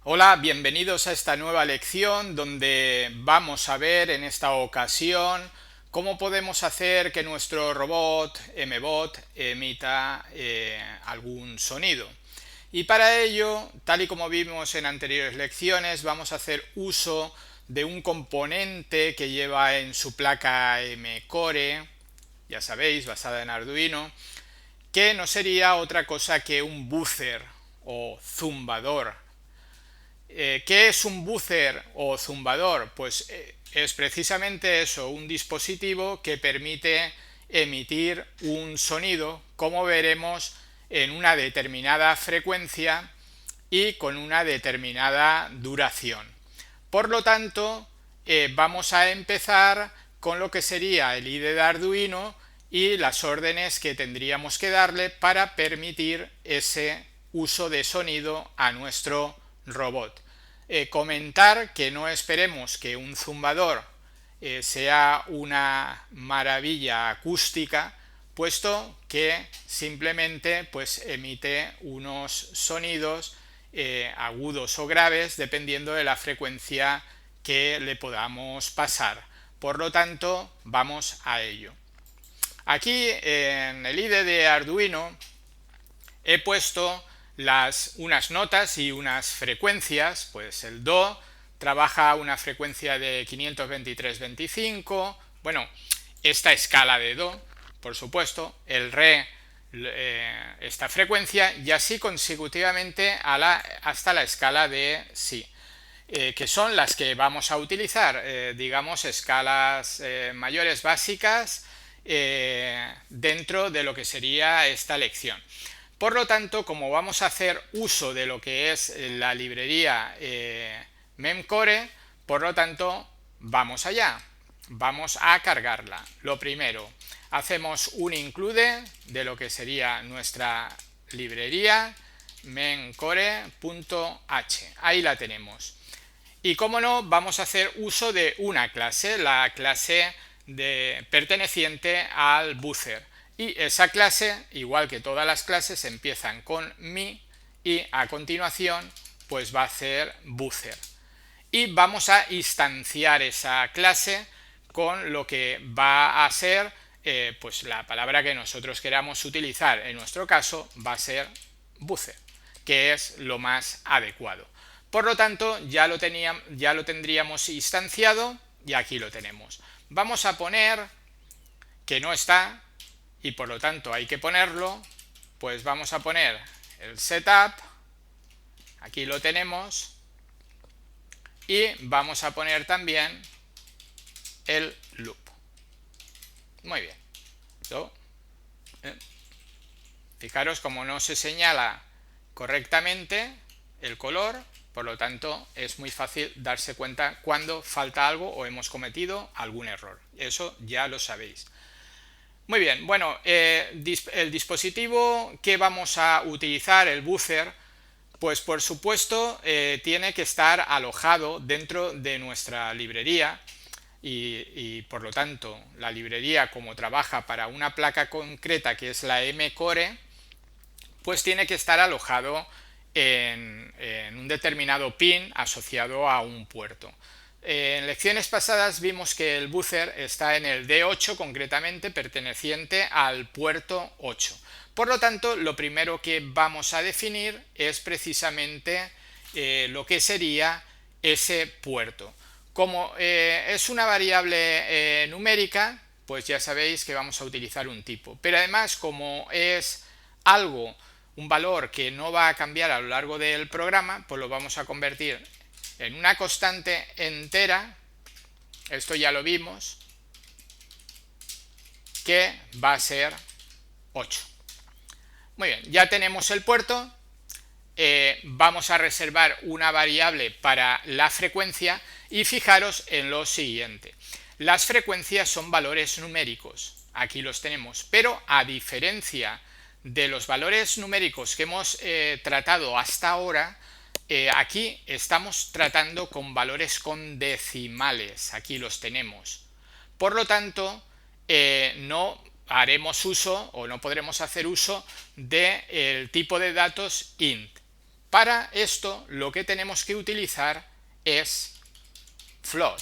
Hola, bienvenidos a esta nueva lección donde vamos a ver en esta ocasión cómo podemos hacer que nuestro robot MBot emita algún sonido. Y para ello, tal y como vimos en anteriores lecciones, vamos a hacer uso de un componente que lleva en su placa M-Core, ya sabéis, basada en Arduino, que no sería otra cosa que un buzzer o zumbador. ¿Qué es un buzzer o zumbador? Pues es precisamente eso, un dispositivo que permite emitir un sonido, como veremos, en una determinada frecuencia y con una determinada duración. Por lo tanto, vamos a empezar con lo que sería el IDE de Arduino y las órdenes que tendríamos que darle para permitir ese uso de sonido a nuestro robot. Comentar que no esperemos que un zumbador sea una maravilla acústica, puesto que simplemente pues emite unos sonidos agudos o graves dependiendo de la frecuencia que le podamos pasar. Por lo tanto, vamos a ello. Aquí en el IDE de Arduino he puesto unas notas y unas frecuencias. Pues el Do trabaja a una frecuencia de 523-25, bueno, esta escala de Do, por supuesto, el Re esta frecuencia, y así consecutivamente hasta la escala de Si, que son las que vamos a utilizar, digamos, escalas mayores básicas dentro de lo que sería esta lección. Por lo tanto, como vamos a hacer uso de lo que es la librería Memcore, por lo tanto, vamos allá. Vamos a cargarla. Lo primero, hacemos un include de lo que sería nuestra librería memcore.h. Ahí la tenemos. Y como no, vamos a hacer uso de una clase, la clase perteneciente al buzzer. Y esa clase, igual que todas las clases, empiezan con mi y a continuación pues va a ser buzzer. Y vamos a instanciar esa clase con lo que va a ser pues la palabra que nosotros queramos utilizar. En nuestro caso va a ser buzzer, que es lo más adecuado. Por lo tanto, ya lo tendríamos instanciado y aquí lo tenemos. Vamos a poner que no está, y por lo tanto hay que ponerlo, pues vamos a poner el setup, aquí lo tenemos, y vamos a poner también el loop. Muy bien. Fijaros como no se señala correctamente el color, por lo tanto es muy fácil darse cuenta cuando falta algo o hemos cometido algún error. Eso ya lo sabéis. Muy bien, bueno, el dispositivo que vamos a utilizar, el buzzer, pues por supuesto tiene que estar alojado dentro de nuestra librería y por lo tanto la librería, como trabaja para una placa concreta que es la M-Core, pues tiene que estar alojado en un determinado pin asociado a un puerto. En lecciones pasadas vimos que el buzzer está en el D8, concretamente perteneciente al puerto 8. Por lo tanto, lo primero que vamos a definir es precisamente lo que sería ese puerto. Como es una variable numérica, pues ya sabéis que vamos a utilizar un tipo. Pero además, como es algo, un valor que no va a cambiar a lo largo del programa, pues lo vamos a convertir en una constante entera, esto ya lo vimos, que va a ser 8. Muy bien, ya tenemos el puerto, vamos a reservar una variable para la frecuencia y fijaros en lo siguiente. Las frecuencias son valores numéricos, aquí los tenemos, pero a diferencia de los valores numéricos que hemos tratado hasta ahora, aquí estamos tratando con valores con decimales, aquí los tenemos. Por lo tanto, no haremos uso o no podremos hacer uso del tipo de datos int. para esto lo que tenemos que utilizar es float.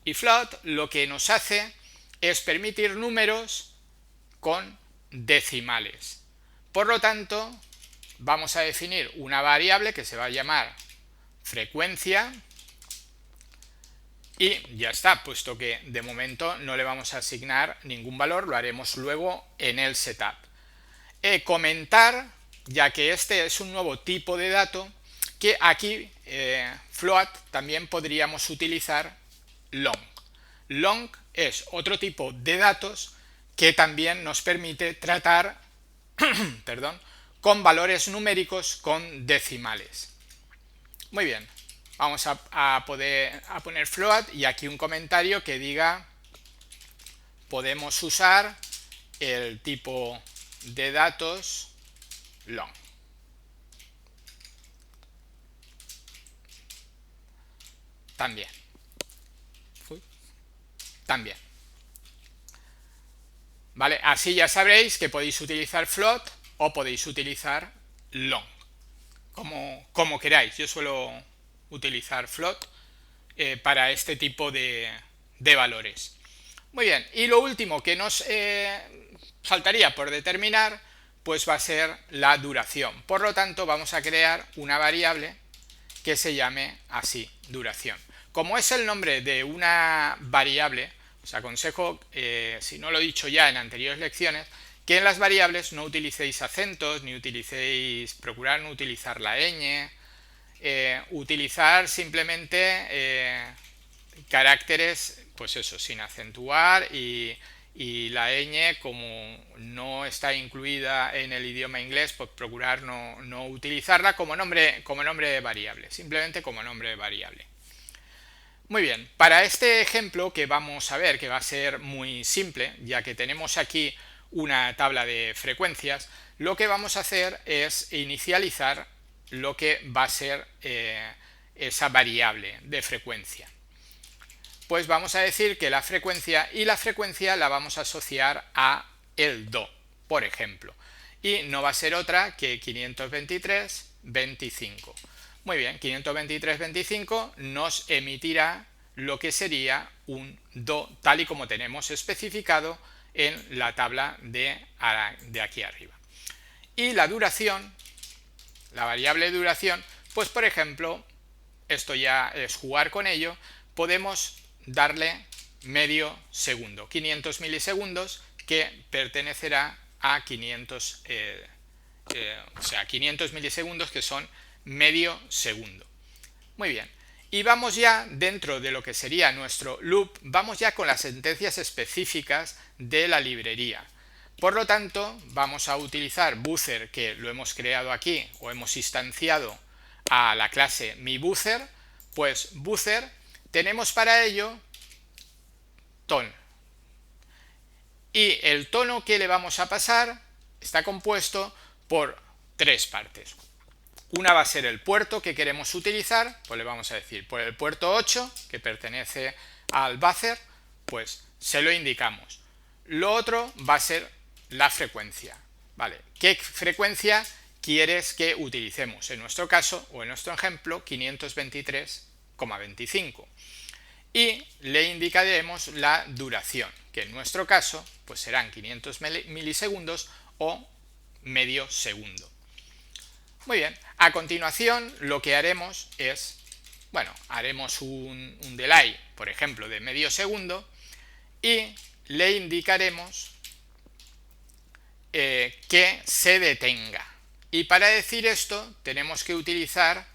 Y float lo que nos hace es permitir números con decimales. Por lo tanto, vamos a definir una variable que se va a llamar frecuencia y ya está, puesto que de momento no le vamos a asignar ningún valor, lo haremos luego en el setup. Comentar, ya que este es un nuevo tipo de dato, que aquí float también podríamos utilizar long. Long es otro tipo de datos que también nos permite tratar perdón, con valores numéricos con decimales. Muy bien, vamos a poner float y aquí un comentario que diga podemos usar el tipo de datos long. También. ¿Vale? Así ya sabréis que podéis utilizar float o podéis utilizar long. Como queráis. Yo suelo utilizar float para este tipo de valores. Muy bien. Y lo último que nos faltaría por determinar, pues va a ser la duración. Por lo tanto, vamos a crear una variable que se llame así, duración. Como es el nombre de una variable, os aconsejo, si no lo he dicho ya en anteriores lecciones, que en las variables no utilicéis acentos, ni procurar no utilizar la ñ, utilizar simplemente caracteres, pues eso, sin acentuar y la ñ, como no está incluida en el idioma inglés, pues procurar no utilizarla como nombre de variable, simplemente como nombre de variable. Muy bien, para este ejemplo que vamos a ver, que va a ser muy simple, ya que tenemos aquí una tabla de frecuencias, lo que vamos a hacer es inicializar lo que va a ser esa variable de frecuencia. Pues vamos a decir que la frecuencia la vamos a asociar a el do, por ejemplo. Y no va a ser otra que 523,25. Muy bien, 523,25 nos emitirá lo que sería un do, tal y como tenemos especificado en la tabla de aquí arriba. Y la duración, la variable duración, pues por ejemplo, esto ya es jugar con ello, podemos darle medio segundo, 500 milisegundos, que pertenecerá a 500, o sea, 500 milisegundos que son medio segundo. Muy bien, y vamos ya dentro de lo que sería nuestro loop, vamos ya con las sentencias específicas de la librería. Por lo tanto, vamos a utilizar buzzer, que lo hemos creado aquí o hemos instanciado a la clase miBuzzer. Pues buzzer tenemos para ello tono. Y el tono que le vamos a pasar está compuesto por tres partes. Una va a ser el puerto que queremos utilizar, pues le vamos a decir por el puerto 8, que pertenece al buzzer, pues se lo indicamos. Lo otro va a ser la frecuencia, ¿vale? ¿Qué frecuencia quieres que utilicemos? En nuestro caso, o en nuestro ejemplo, 523,25. Y le indicaremos la duración, que en nuestro caso, pues serán 500 milisegundos o medio segundo. Muy bien, a continuación lo que haremos es, bueno, haremos un delay, por ejemplo, de medio segundo y le indicaremos que se detenga. Y para decir esto tenemos que utilizar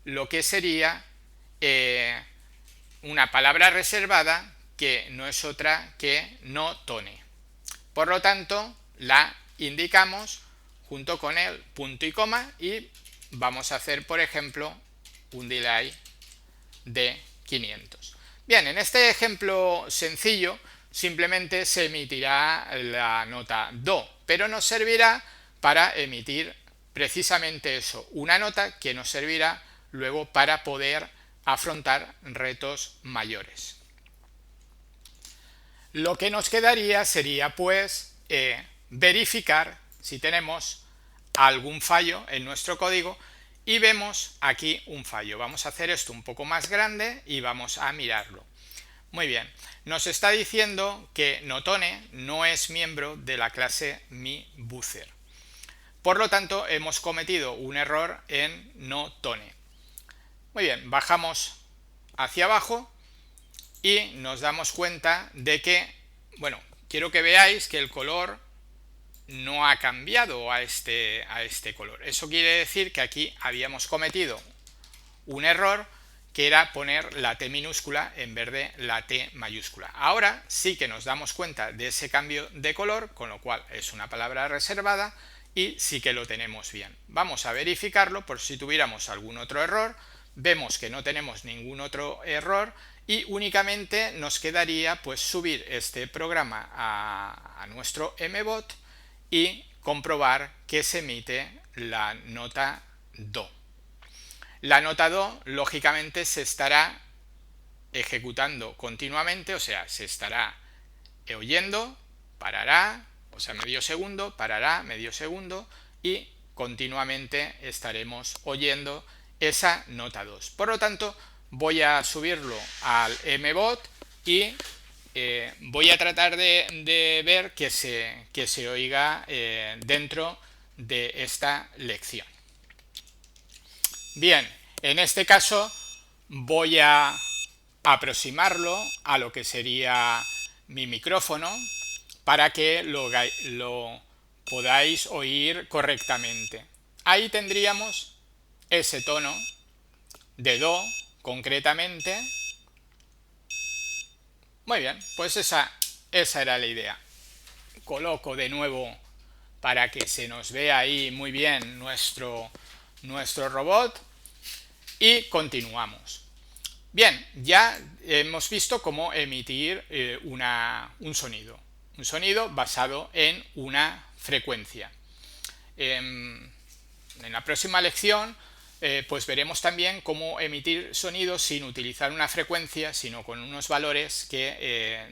lo que sería una palabra reservada que no es otra que no tone. Por lo tanto, la indicamos junto con el punto y coma y vamos a hacer, por ejemplo, un delay de 500. Bien, en este ejemplo sencillo simplemente se emitirá la nota do, pero nos servirá para emitir precisamente eso, una nota que nos servirá luego para poder afrontar retos mayores. Lo que nos quedaría sería pues verificar si tenemos algún fallo en nuestro código y vemos aquí un fallo. Vamos a hacer esto un poco más grande y vamos a mirarlo. Muy bien, nos está diciendo que Notone no es miembro de la clase MiBuzzer. Por lo tanto, hemos cometido un error en Notone. Muy bien, bajamos hacia abajo y nos damos cuenta de que, bueno, quiero que veáis que el color no ha cambiado a este color. Eso quiere decir que aquí habíamos cometido un error, que era poner la T minúscula en vez de la T mayúscula. Ahora sí que nos damos cuenta de ese cambio de color, con lo cual es una palabra reservada y sí que lo tenemos bien. Vamos a verificarlo por si tuviéramos algún otro error. Vemos que no tenemos ningún otro error y únicamente nos quedaría pues subir este programa a nuestro mbot y comprobar que se emite la nota do. La nota do, lógicamente, se estará ejecutando continuamente, o sea, se estará oyendo, parará, o sea, medio segundo, parará, medio segundo, y continuamente estaremos oyendo esa nota 2. Por lo tanto, voy a subirlo al mbot y voy a tratar de ver que se oiga dentro de esta lección. Bien, en este caso voy a aproximarlo a lo que sería mi micrófono para que lo podáis oír correctamente. Ahí tendríamos ese tono de do concretamente. Muy bien, pues esa era la idea. Coloco de nuevo para que se nos vea ahí muy bien nuestro robot y continuamos. Bien, ya hemos visto cómo emitir un sonido basado en una frecuencia. En la próxima lección pues veremos también cómo emitir sonidos sin utilizar una frecuencia, sino con unos valores que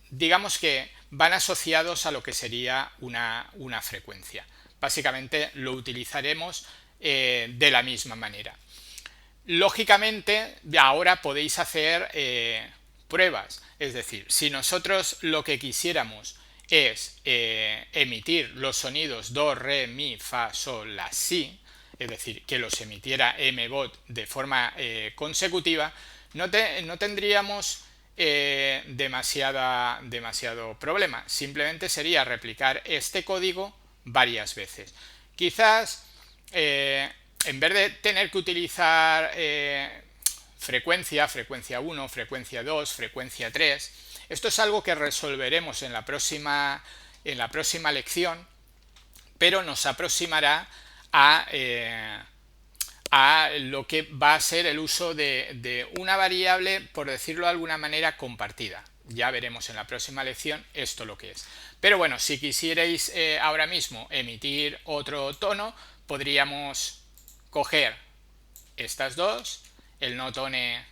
digamos que van asociados a lo que sería una frecuencia. Básicamente lo utilizaremos de la misma manera. Lógicamente, ahora podéis hacer pruebas. Es decir, si nosotros lo que quisiéramos es emitir los sonidos do, re, mi, fa, sol, la, si, es decir, que los emitiera mbot de forma consecutiva, no tendríamos demasiado problema. Simplemente sería replicar este código varias veces. Quizás en vez de tener que utilizar frecuencia 1, frecuencia 2, frecuencia 3, esto es algo que resolveremos en la próxima lección, pero nos aproximará a lo que va a ser el uso de una variable, por decirlo de alguna manera, compartida. Ya veremos en la próxima lección esto lo que es. Pero bueno, si quisierais ahora mismo emitir otro tono, podríamos coger estas dos, el Notone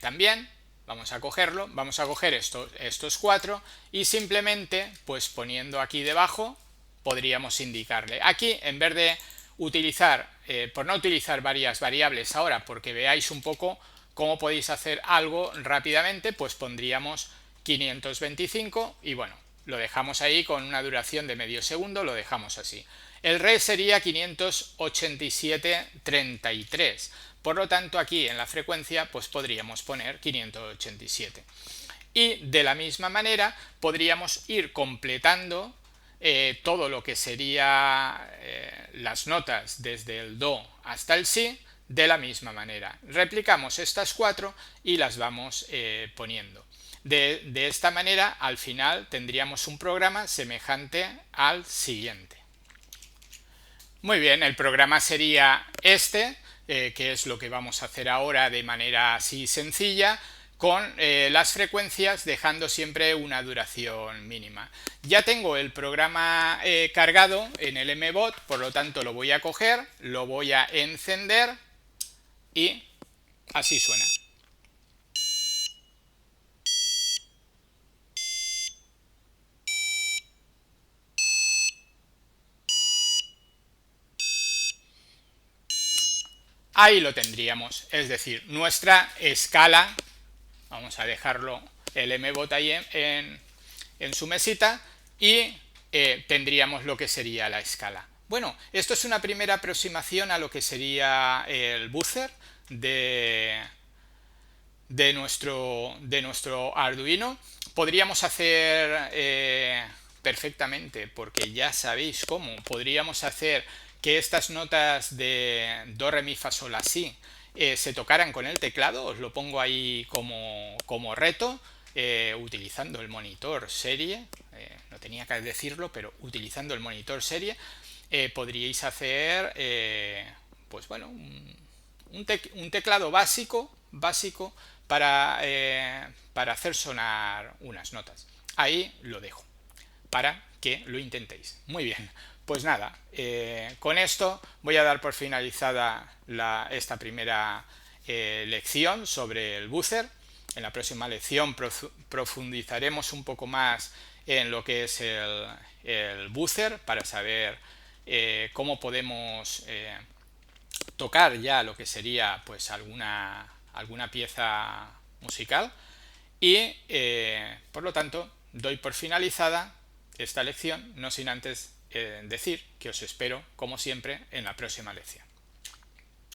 también, vamos a cogerlo, vamos a coger estos cuatro y simplemente pues poniendo aquí debajo podríamos indicarle. Aquí en vez de utilizar, por no utilizar varias variables ahora, porque veáis un poco cómo podéis hacer algo rápidamente, pues pondríamos 525 y bueno, lo dejamos ahí con una duración de medio segundo, lo dejamos así. El re sería 587.33. Por lo tanto, aquí en la frecuencia pues podríamos poner 587. Y de la misma manera podríamos ir completando todo lo que sería las notas desde el do hasta el si de la misma manera. Replicamos estas cuatro y las vamos poniendo. De esta manera, al final tendríamos un programa semejante al siguiente. Muy bien, el programa sería este, que es lo que vamos a hacer ahora de manera así sencilla, con las frecuencias dejando siempre una duración mínima. Ya tengo el programa cargado en el mbot, por lo tanto lo voy a coger, lo voy a encender y así suena. ahí lo tendríamos, es decir, nuestra escala. Vamos a dejarlo el mbot ahí en su mesita y tendríamos lo que sería la escala. Bueno, esto es una primera aproximación a lo que sería el buzzer de nuestro Arduino. Podríamos hacer perfectamente, porque ya sabéis cómo, podríamos hacer que estas notas de do, re, mi, fa, sol, la, si se tocaran con el teclado. Os lo pongo ahí como reto, utilizando el monitor serie. No tenía que decirlo, pero utilizando el monitor serie podríais hacer pues bueno, un teclado básico para hacer sonar unas notas. Ahí lo dejo para que lo intentéis. Muy bien, pues nada, con esto voy a dar por finalizada esta primera lección sobre el buzzer. En la próxima lección profundizaremos un poco más en lo que es el buzzer para saber cómo podemos tocar ya lo que sería pues alguna pieza musical y por lo tanto doy por finalizada esta lección, no sin antes decir que os espero como siempre en la próxima lección.